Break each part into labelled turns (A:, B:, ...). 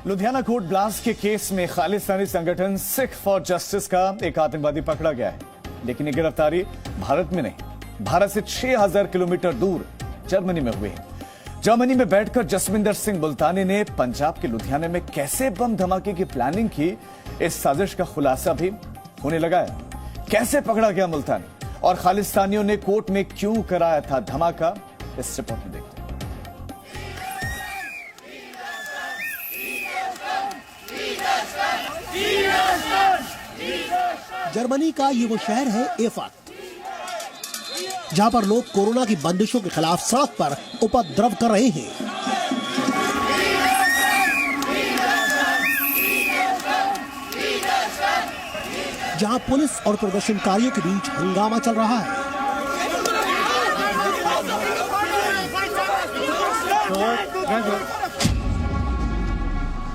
A: Ludhiana court blast के case में खालिस्तानी संगठन सिख फॉर जस्टिस का एक आतंकवादी पकड़ा गया है, लेकिन ये गिरफ्तारी भारत में नहीं, भारत से 6000 किलोमीटर दूर जर्मनी में हुई है। जर्मनी में बैठकर जसविंदर सिंह मुल्तानी ने पंजाब के लुधियाना में कैसे बम धमाके की प्लानिंग की, इस साजिश का खुलासा भी होने लगा है। कैसे पकड़ा गया मुल्तानी और खालिस्तानियों ने कोर्ट में क्यों कराया था धमाका, इस रिपोर्ट में देखते हैं।
B: जर्मनी का ये वो शहर है एफर्ट, जहां पर लोग कोरोना की बंदिशों के खिलाफ सड़क पर उपद्रव कर रहे हैं। जहां पुलिस और प्रदर्शनकारियों के बीच हंगामा चल रहा है।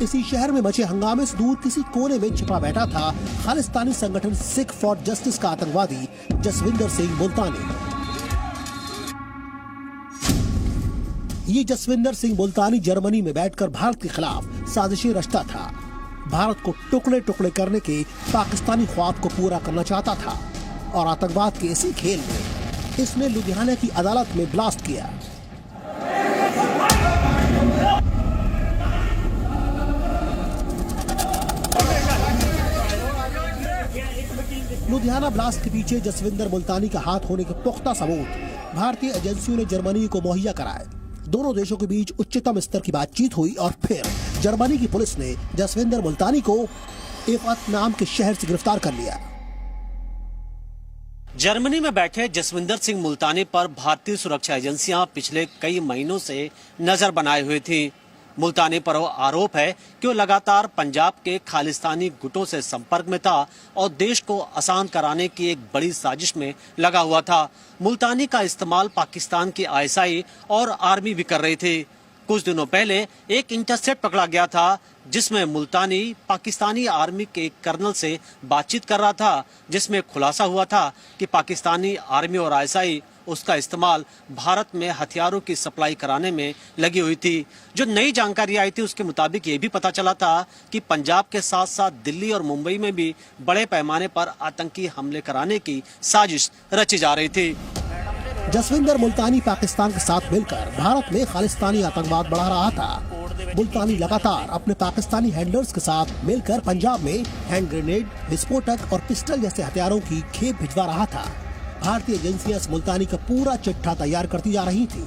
B: इसी शहर में मचे हंगामे से दूर किसी कोने में छिपा बैठा था खालिस्तानी संगठन सिख फॉर जस्टिस का आतंकवादी जसविंदर सिंह मुल्तानी। ये जसविंदर सिंह मुल्तानी जर्मनी में बैठकर भारत के खिलाफ साजिशें रचता था। भारत को टुकड़े टुकड़े करने के पाकिस्तानी ख्वाब को पूरा करना चाहता था और आतंकवाद के इसी खेल में इसने लुधियाना की अदालत में ब्लास्ट किया। लुधियाना ब्लास्ट के पीछे जसविंदर मुल्तानी का हाथ होने के पुख्ता सबूत भारतीय एजेंसियों ने जर्मनी को मुहैया कराए। दोनों देशों के बीच उच्चतम स्तर की बातचीत हुई और फिर जर्मनी की पुलिस ने जसविंदर मुल्तानी को एफर्ट नाम के शहर से गिरफ्तार कर लिया।
C: जर्मनी में बैठे जसविंदर सिंह मुल्तानी पर भारतीय सुरक्षा एजेंसियां पिछले कई महीनों से नजर बनाए हुए थी। मुल्तानी पर आरोप है कि वो लगातार पंजाब के खालिस्तानी गुटों से संपर्क में था और देश को अशांत कराने की एक बड़ी साजिश में लगा हुआ था। मुल्तानी का इस्तेमाल पाकिस्तान की आईएसआई और आर्मी भी कर रही थी। कुछ दिनों पहले एक इंटरसेप्ट पकड़ा गया था जिसमें मुल्तानी पाकिस्तानी आर्मी के कर्नल से बातचीत कर रहा था, जिसमें खुलासा हुआ था कि पाकिस्तानी आर्मी और आईएसआई उसका इस्तेमाल भारत में हथियारों की सप्लाई कराने में लगी हुई थी। जो नई जानकारी आई थी उसके मुताबिक ये भी पता चला था कि पंजाब के साथ साथ दिल्ली और मुंबई में भी बड़े पैमाने पर आतंकी हमले कराने की साजिश रची जा रही थी।
B: जसविंदर मुल्तानी पाकिस्तान के साथ मिलकर भारत में खालिस्तानी आतंकवाद बढ़ा रहा था। मुल्तानी लगातार अपने पाकिस्तानी हैंडलर्स के साथ मिलकर पंजाब में हैंड ग्रेनेड, विस्फोटक और पिस्टल जैसे हथियारों की खेप भिजवा रहा था। भारतीय एजेंसियां इस मुल्तानी का पूरा चिट्ठा तैयार करती जा रही थी।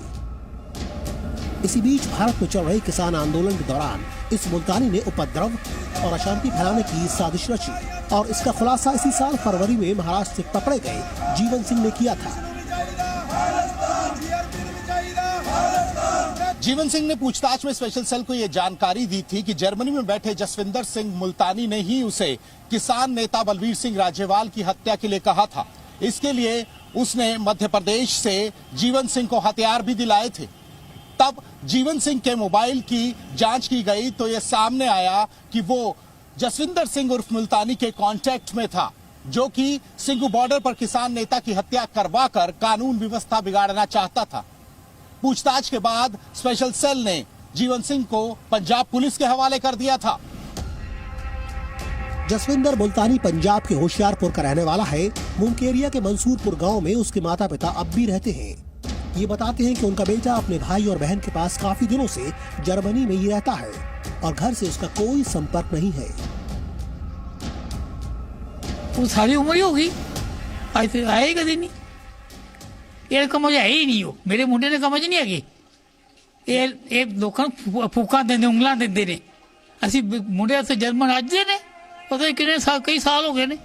B: इसी बीच भारत में चल रहे किसान आंदोलन के दौरान इस मुल्तानी ने उपद्रव और अशांति फैलाने की साजिश रची और इसका खुलासा इसी साल फरवरी में महाराष्ट्र से पकड़े गए जीवन सिंह ने किया था।
D: जीवन सिंह ने पूछताछ में स्पेशल सेल को यह जानकारी दी थी कि जर्मनी में बैठे जसविंदर सिंह मुल्तानी ने ही उसे किसान नेता बलवीर सिंह राजेवाल की हत्या के लिए कहा था। इसके लिए उसने मध्य प्रदेश से जीवन सिंह को हथियार भी दिलाए थे। तब जीवन सिंह के मोबाइल की जांच की गई तो यह सामने आया कि वो जसविंदर सिंह उर्फ मुल्तानी के कांटेक्ट में था, जो कि सिंगू बॉर्डर पर किसान नेता की हत्या करवाकर कानून व्यवस्था बिगाड़ना चाहता था। पूछताछ के बाद स्पेशल सेल ने जीवन सिंह को पंजाब पुलिस के हवाले कर दिया था।
B: जसविंदर मुल्तानी पंजाब के होशियारपुर का रहने वाला है। मुंकेरिया के मंसूरपुर गांव में उसके माता पिता अब भी रहते हैं। ये बताते हैं कि उनका बेटा अपने भाई और बहन के पास काफी दिनों से जर्मनी में ही रहता है और घर से उसका कोई संपर्क नहीं है।
E: वो सारी उम्र ही होगी, आएगा दिन नहीं, ये कमज है ही नहीं हो। मेरे मुंडे ने कमज नहीं आगे, ये लोग फूका देंगे, उंगला देंगे ने, असि मुंडे से जर्मन आज दे ने, पता है कई साल हो गए ने।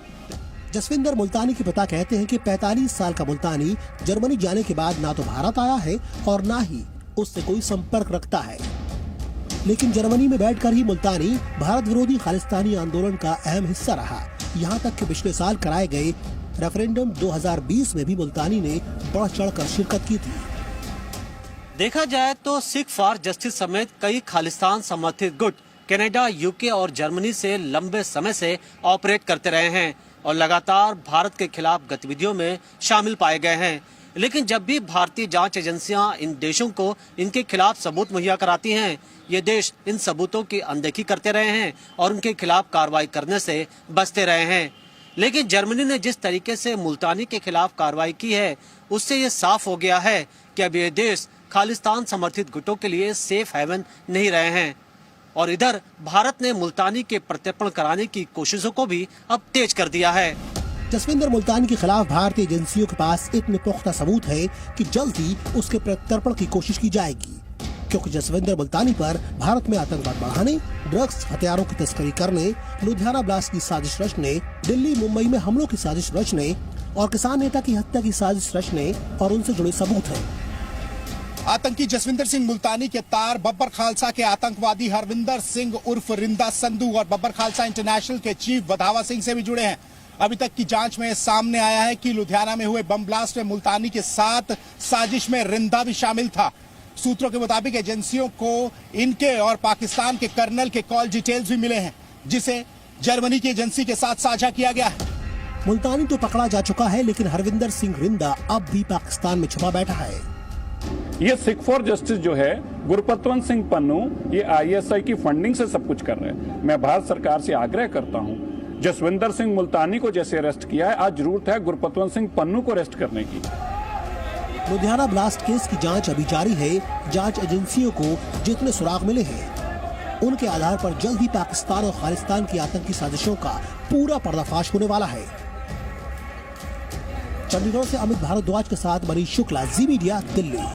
B: जसविंदर मुल्तानी के पिता कहते हैं कि 45 साल का मुल्तानी जर्मनी जाने के बाद ना तो भारत आया है और ना ही उससे कोई संपर्क रखता है। लेकिन जर्मनी में बैठकर ही मुल्तानी भारत विरोधी खालिस्तानी आंदोलन का अहम हिस्सा रहा। यहाँ तक कि पिछले साल कराए गए रेफरेंडम 2020 में भी मुल्तानी ने बढ़ चढ़कर शिरकत की थी।
C: देखा जाए तो सिख फॉर जस्टिस समेत कई खालिस्तान समर्थित गुट कनाडा, यूके और जर्मनी से लंबे समय से ऑपरेट करते रहे हैं और लगातार भारत के खिलाफ गतिविधियों में शामिल पाए गए हैं। लेकिन जब भी भारतीय जांच एजेंसियां इन देशों को इनके खिलाफ सबूत मुहैया कराती हैं, ये देश इन सबूतों की अनदेखी करते रहे हैं और उनके खिलाफ कार्रवाई करने से बचते रहे हैं। लेकिन जर्मनी ने जिस तरीके से मुल्तानी के खिलाफ कार्रवाई की है, उससे ये साफ हो गया है कि अब ये देश खालिस्तान समर्थित गुटों के लिए सेफ हेवन नहीं रहे हैं। और इधर भारत ने मुल्तानी के प्रत्यर्पण कराने की कोशिशों को भी अब तेज कर दिया है।
B: जसविंदर मुल्तानी के खिलाफ भारतीय एजेंसियों के पास इतने पुख्ता सबूत है कि जल्द ही उसके प्रत्यर्पण की कोशिश की जाएगी, क्योंकि जसविंदर मुल्तानी पर भारत में आतंकवाद बढ़ाने, ड्रग्स, हथियारों की तस्करी करने, लुधियाना ब्लास्ट की साजिश रचने, दिल्ली मुंबई में हमलों की साजिश रचने और किसान नेता की हत्या की साजिश रचने और उनसे जुड़े सबूत हैं।
D: आतंकी जसविंदर सिंह मुल्तानी के तार बब्बर खालसा के आतंकवादी हरविंदर सिंह उर्फ रिंदा संधू और बब्बर खालसा इंटरनेशनल के चीफ वधावा सिंह से भी जुड़े हैं। अभी तक की जांच में सामने आया है कि लुधियाना में हुए बम ब्लास्ट में मुल्तानी के साथ साजिश में रिंदा भी शामिल था। सूत्रों के मुताबिक एजेंसियों को इनके और पाकिस्तान के कर्नल के कॉल डिटेल्स भी मिले हैं, जिसे जर्मनी की एजेंसी के साथ साझा किया गया है।
B: मुल्तानी तो पकड़ा जा चुका है, लेकिन हरविंदर सिंह रिंदा अब भी पाकिस्तान में छुपा बैठा है।
F: ये सिख फॉर जस्टिस जो है, गुरपतवंत सिंह पन्नू, ये ISI की फंडिंग से सब कुछ कर रहे हैं। मैं भारत सरकार से आग्रह करता हूँ, जसविंदर सिंह मुल्तानी को जैसे अरेस्ट किया है, आज जरूरत है गुरपतवंत सिंह पन्नू को अरेस्ट करने की।
B: लुधियाना ब्लास्ट केस की जांच अभी जारी है। जांच एजेंसियों को जितने सुराग मिले हैं, उनके आधार पर जल्द ही पाकिस्तान और खालिस्तान की आतंकी साजिशों का पूरा पर्दाफाश होने वाला है। चंडीगढ़ से अमित भारद्वाज के साथ मनीष शुक्ला, जी मीडिया, दिल्ली।